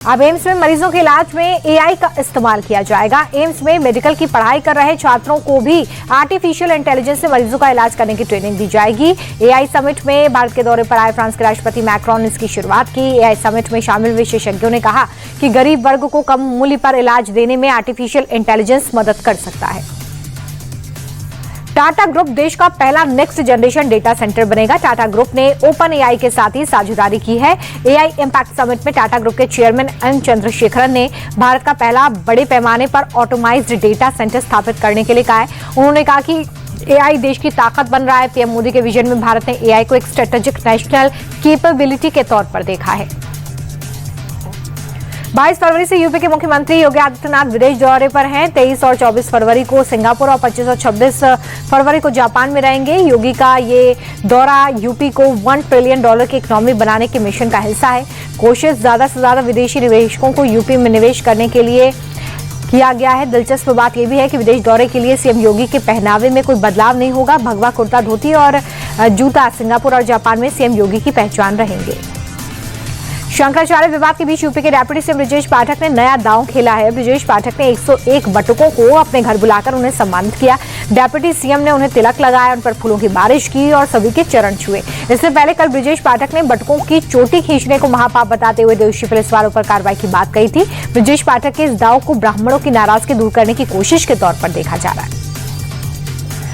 अब एम्स में मरीजों के इलाज में एआई का इस्तेमाल किया जाएगा। एम्स में मेडिकल की पढ़ाई कर रहे छात्रों को भी आर्टिफिशियल इंटेलिजेंस से मरीजों का इलाज करने की ट्रेनिंग दी जाएगी। एआई समिट में भारत के दौरे पर आए फ्रांस के राष्ट्रपति मैक्रोन ने इसकी शुरुआत की। एआई समिट में शामिल विशेषज्ञों ने कहा कि गरीब वर्ग को कम मूल्य पर इलाज देने में आर्टिफिशियल इंटेलिजेंस मदद कर सकता है। टाटा ग्रुप देश का पहला नेक्स्ट जनरेशन डेटा सेंटर बनेगा। टाटा ग्रुप ने ओपन एआई के साथ ही साझेदारी की है। एआई इंपैक्ट समिट में टाटा ग्रुप के चेयरमैन एन चंद्रशेखरन ने भारत का पहला बड़े पैमाने पर ऑटोमाइज्ड डेटा सेंटर स्थापित करने के लिए कहा है। उन्होंने कहा कि एआई देश की ताकत बन रहा है। पीएम मोदी के विजन में भारत ने एआई को एक स्ट्रेटेजिक नेशनल कैपेबिलिटी के तौर पर देखा है। 22 फरवरी से यूपी के मुख्यमंत्री योगी आदित्यनाथ विदेश दौरे पर हैं। 23 और 24 फरवरी को सिंगापुर और 25 और 26 फरवरी को जापान में रहेंगे। योगी का ये दौरा यूपी को $1 ट्रिलियन की इकोनॉमी बनाने के मिशन का हिस्सा है। कोशिश ज्यादा से ज्यादा विदेशी निवेशकों को यूपी में निवेश करने के लिए किया गया है। दिलचस्प बात यह भी है कि विदेश दौरे के लिए सीएम योगी के पहनावे में कोई बदलाव नहीं होगा। भगवा कुर्ता धोती और जूता सिंगापुर और जापान में सीएम योगी की पहचान रहेंगे। शंकराचार्य विवाद के बीच यूपी के डिप्टी सीएम ब्रजेश पाठक ने नया दांव खेला है। ब्रजेश पाठक ने 101 बटुकों को अपने घर बुलाकर उन्हें सम्मानित किया। डिप्टी सीएम ने उन्हें तिलक लगाया, उन पर फूलों की बारिश की और सभी के चरण छुए। इससे पहले कल ब्रजेश पाठक ने बटुकों की चोटी खींचने को महापाप बताते हुए दोषी पुलिस वालों पर कार्रवाई की बात कही थी। ब्रजेश पाठक के इस दांव को ब्राह्मणों की नाराजगी दूर करने की कोशिश के तौर पर देखा जा रहा है।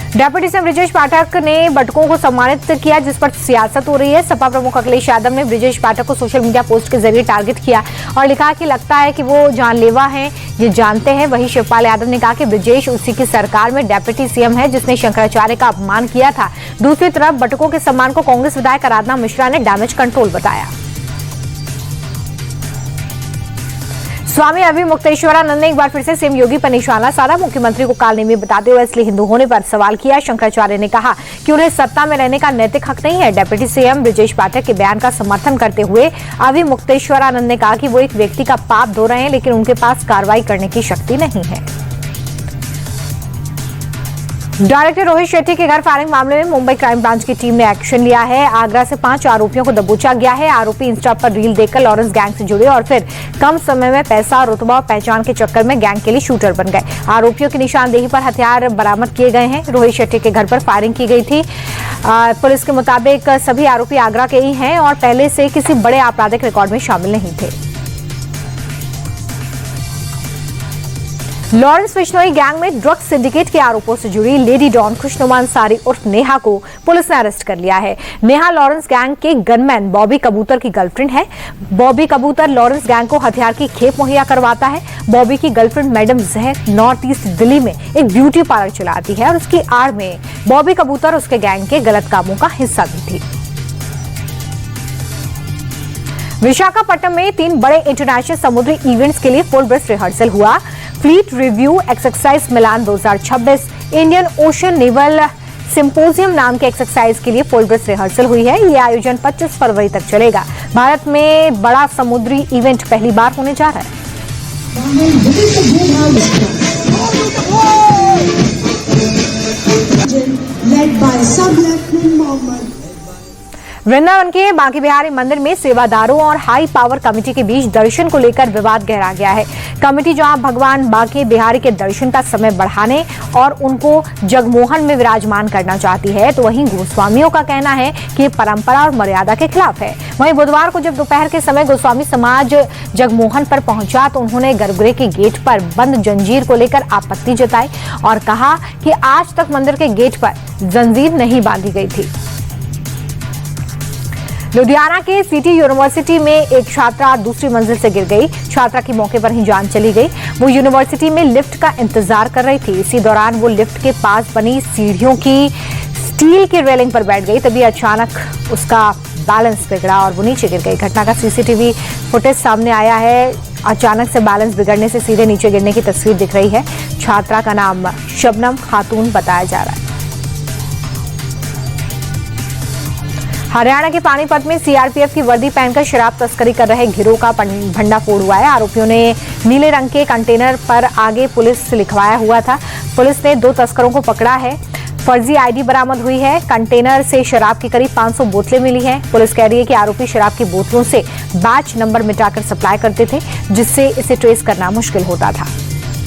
डिप्टी सीएम ब्रजेश पाठक ने बटुकों को सम्मानित किया, जिस पर सियासत हो रही है। सपा प्रमुख अखिलेश यादव ने ब्रजेश पाठक को सोशल मीडिया पोस्ट के जरिए टारगेट किया और लिखा कि लगता है कि वो जानलेवा हैं, ये जानते हैं। वहीं शिवपाल यादव ने कहा कि ब्रजेश उसी की सरकार में डिप्टी सीएम है जिसने शंकराचार्य का अपमान किया था। दूसरी तरफ बटुकों के सम्मान को कांग्रेस विधायक आराधना मिश्रा ने डैमेज कंट्रोल बताया। स्वामी अभिमुक्तेश्वरानंद ने एक बार फिर से सीएम योगी पर निशाना साधा। मुख्यमंत्री को कालनेमी बताते हुए असली हिंदू होने पर सवाल किया। शंकराचार्य ने कहा कि उन्हें सत्ता में रहने का नैतिक हक नहीं है। डिप्टी सीएम ब्रजेश पाठक के बयान का समर्थन करते हुए अभिमुक्तेश्वरानंद ने कहा कि वो एक व्यक्ति का पाप धो रहे हैं, लेकिन उनके पास कार्रवाई करने की शक्ति नहीं है। डायरेक्टर रोहित शेट्टी के घर फायरिंग मामले में मुंबई क्राइम ब्रांच की टीम ने एक्शन लिया है। आगरा से 5 आरोपियों को दबोचा गया है। आरोपी इंस्टा पर रील देखकर लॉरेंस गैंग से जुड़े और फिर कम समय में पैसा, रुतबा और पहचान के चक्कर में गैंग के लिए शूटर बन गए। आरोपियों की निशानदेही पर हथियार बरामद किए गए हैं। रोहित शेट्टी के घर पर फायरिंग की गई थी। पुलिस के मुताबिक सभी आरोपी आगरा के ही हैं और पहले से किसी बड़े आपराधिक रिकॉर्ड में शामिल नहीं थे। लॉरेंस बिश्नोई गैंग में ड्रग सिंडिकेट के आरोपों से जुड़ी लेडी डॉन खुशनुमा अंसारी उर्फ नेहा को पुलिस ने अरेस्ट कर लिया है। नेहा लॉरेंस गैंग के गनमैन बॉबी कबूतर की गर्लफ्रेंड है। बॉबी कबूतर लॉरेंस गैंग को हथियार की खेप मुहैया करवाता है। बॉबी की गर्लफ्रेंड मैडम जहर नॉर्थ ईस्ट दिल्ली में एक ब्यूटी पार्लर चलाती है और उसकी आड़ में बॉबी कबूतर उसके गैंग के गलत कामों का हिस्सा भी थी। विशाखापट्टनम में 3 बड़े इंटरनेशनल समुद्री इवेंट्स के लिए फुल ड्रेस रिहर्सल हुआ। फ्लीट रिव्यू एक्सरसाइज मिलान 2026 इंडियन ओशन नेवल सिंपोजियम नाम के एक्सरसाइज के लिए फुल ड्रेस रिहर्सल हुई है। यह आयोजन 25 फरवरी तक चलेगा। भारत में बड़ा समुद्री इवेंट पहली बार होने जा रहा है। वृंदावन के बांके बिहारी मंदिर में सेवादारों और हाई पावर कमेटी के बीच दर्शन को लेकर विवाद गहरा गया है। कमेटी जहां भगवान बांके बिहारी के दर्शन का समय बढ़ाने और उनको जगमोहन में विराजमान करना चाहती है, तो वहीं गोस्वामियों का कहना है कि ये परंपरा और मर्यादा के खिलाफ है। वहीं बुधवार को जब दोपहर के समय गोस्वामी समाज जगमोहन पर पहुंचा तो उन्होंने गर्भगृह के गेट पर बंद जंजीर को लेकर आपत्ति जताई और कहा कि आज तक मंदिर के गेट पर जंजीर नहीं बांधी गई थी। लुधियाना के सिटी यूनिवर्सिटी में एक छात्रा दूसरी मंजिल से गिर गई। छात्रा की मौके पर ही जान चली गई। वो यूनिवर्सिटी में लिफ्ट का इंतजार कर रही थी। इसी दौरान वो लिफ्ट के पास बनी सीढ़ियों की स्टील की रेलिंग पर बैठ गई। तभी अचानक उसका बैलेंस बिगड़ा और वो नीचे गिर गई। घटना का सीसीटीवी फुटेज सामने आया है। अचानक से बैलेंस बिगड़ने से सीधे नीचे गिरने की तस्वीर दिख रही है। छात्रा का नाम शबनम खातून बताया जा रहा है। हरियाणा के पानीपत में सीआरपीएफ की वर्दी पहनकर शराब तस्करी कर रहे गिरोह का भंडाफोड़ हुआ है। आरोपियों ने नीले रंग के कंटेनर पर आगे पुलिस लिखवाया हुआ था। पुलिस ने 2 तस्करों को पकड़ा है। फर्जी आईडी बरामद हुई है। कंटेनर से शराब की करीब 500 बोतलें मिली हैं। पुलिस कह रही है कि आरोपी शराब की बोतलों से बैच नंबर मिटाकर सप्लाई करते थे, जिससे इसे ट्रेस करना मुश्किल होता था।